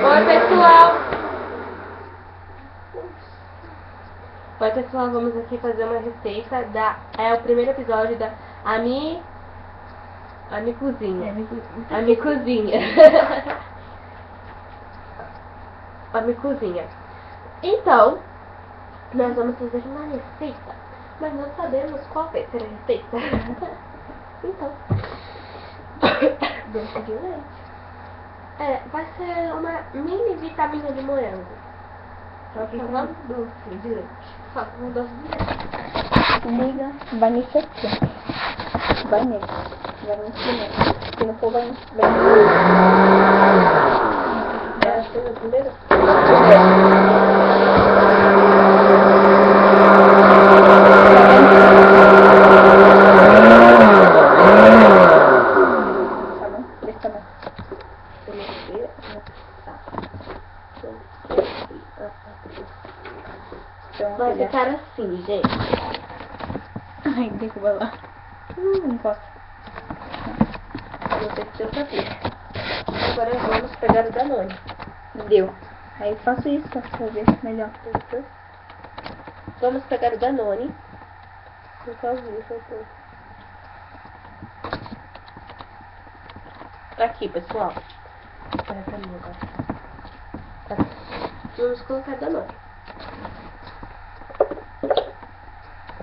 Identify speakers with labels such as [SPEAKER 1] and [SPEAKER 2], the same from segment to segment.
[SPEAKER 1] Oi, pessoal! Oi, pessoal, vamos aqui fazer uma receita da... É o primeiro episódio da Ami Cozinha. Ami Cozinha. Ami Cozinha. Então, nós vamos fazer uma receita, mas não sabemos qual vai ser a receita. Então, doce de leite. Vai ser uma mini vitamina de morango.
[SPEAKER 2] Só que
[SPEAKER 1] vamos
[SPEAKER 2] doce de leite.
[SPEAKER 1] Só com doce de leite.
[SPEAKER 2] Amiga, vai nesse aqui. Vai nesse. Vai nesse primeiro. Se não for, vai nesse.
[SPEAKER 1] É assim o primeiro?
[SPEAKER 2] Tá bom? Desse tamanho. Então,
[SPEAKER 1] Vai ficar assim, gente.
[SPEAKER 2] Ai, derruba lá. Não posso.
[SPEAKER 1] Não sei se deu pra ver. Agora vamos pegar o Danone.
[SPEAKER 2] Deu. Aí eu faço isso pra ver melhor.
[SPEAKER 1] Vamos pegar o Danone. Por causa disso, aqui, pessoal. Olha pra mim agora. Tá. Vamos colocar Danone.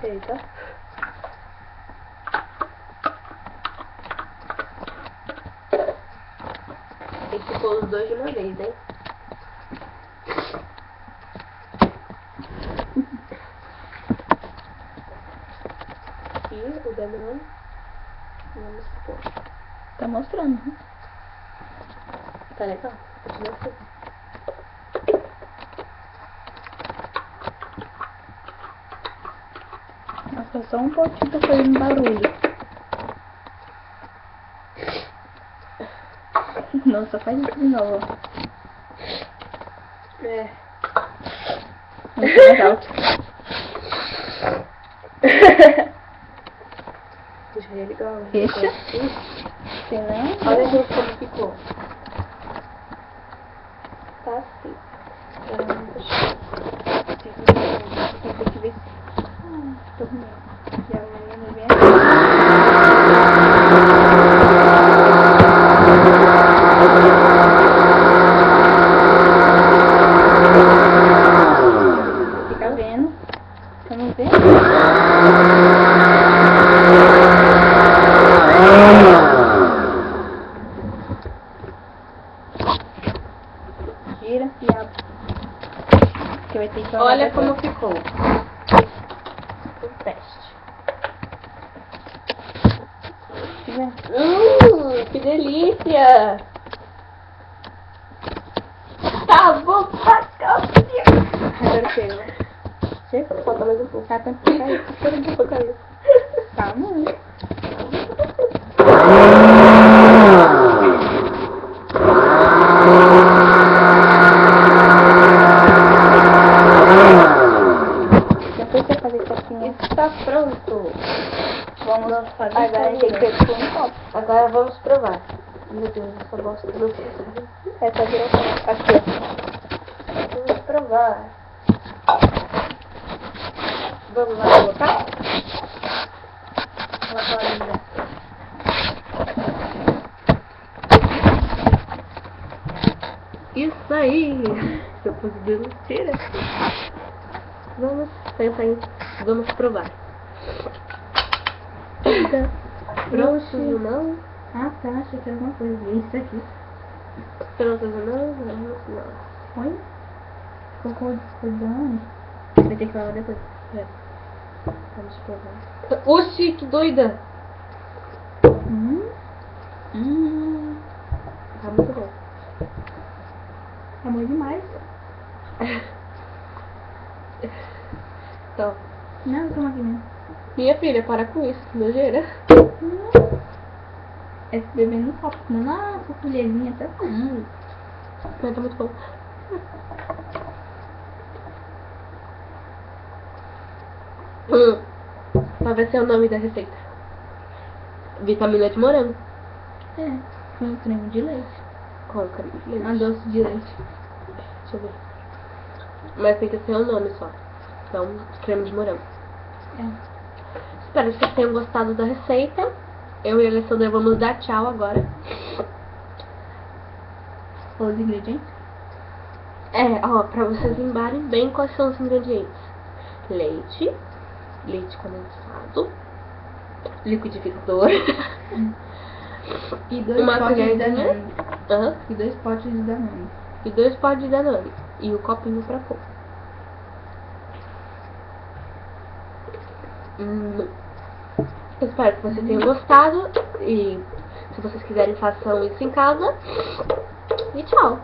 [SPEAKER 1] Eita. Tem que pôr os dois de uma vez, hein? Aqui o Danone. Vamos pôr.
[SPEAKER 2] Tá mostrando, né?
[SPEAKER 1] Tá legal? Continua assim.
[SPEAKER 2] Nossa, só um pouquinho tá fazendo barulho. Nossa, faz isso de novo. Muito mais alto.
[SPEAKER 1] Deixa ele ligar.
[SPEAKER 2] Fecha. Senão...
[SPEAKER 1] Olha gente como ficou. Tá assim.
[SPEAKER 2] Tem que ver se... tô ruim. E amanhã não vem aqui. Fica vendo. Vamos ver. Gira e abre. Você vai ter que olhar
[SPEAKER 1] Olha
[SPEAKER 2] depois.
[SPEAKER 1] como ficou. O teste. Que delícia! Tá bom pra caralho.
[SPEAKER 2] Agora chega. Chega?
[SPEAKER 1] Falta mais um pouco.
[SPEAKER 2] Tá tanto que caiu.
[SPEAKER 1] Espera pra cair.
[SPEAKER 2] Tá, mano. Depois você fazer isso assim,
[SPEAKER 1] Está pronto.
[SPEAKER 2] vamos fazer.
[SPEAKER 1] Agora
[SPEAKER 2] Agora tem que ter tudo um copo.
[SPEAKER 1] Agora vamos provar. Meu Deus, essa bosta não funciona.
[SPEAKER 2] Essa direção. Aqui.
[SPEAKER 1] Vamos provar. Vamos lá colocar? Colocar ainda. Isso aí! Eu pus dedo, tira. Vamos pensar em... Vamos provar. Pronto ou não?
[SPEAKER 2] Ah, tá. Achei que era alguma coisa. Isso aqui.
[SPEAKER 1] Pronto ou não? Vamos não.
[SPEAKER 2] Oi? Colocou descodando. Vai ter que lavar depois.
[SPEAKER 1] Vamos provar. Oxi, que doida! Tá muito bom.
[SPEAKER 2] É muito demais.
[SPEAKER 1] Então,
[SPEAKER 2] Não, toma aqui mesmo.
[SPEAKER 1] minha filha, para com isso, que nojeira.
[SPEAKER 2] É se beber no copo. Nossa, colherinha, tá bom.
[SPEAKER 1] Mas tá muito bom. Qual vai ser o nome da receita? Vitamina de morango.
[SPEAKER 2] É, com creme de leite.
[SPEAKER 1] com creme de leite.
[SPEAKER 2] Ah, doce de leite.
[SPEAKER 1] Deixa eu ver. Mas tem que ser o nome só. Então, creme de morango.
[SPEAKER 2] É.
[SPEAKER 1] Espero que vocês tenham gostado da receita. Eu e a Alessandra vamos dar tchau agora.
[SPEAKER 2] Os ingredientes?
[SPEAKER 1] Pra vocês lembrarem bem quais são os ingredientes. Leite condensado, liquidificador,
[SPEAKER 2] E 2
[SPEAKER 1] uma
[SPEAKER 2] potes de
[SPEAKER 1] colherzinha,
[SPEAKER 2] Danone. E 2 potes de Danone.
[SPEAKER 1] e 2 potes de Danone. E o copinho pra pôr. Eu espero que vocês tenham gostado. E se vocês quiserem, façam isso em casa. E tchau!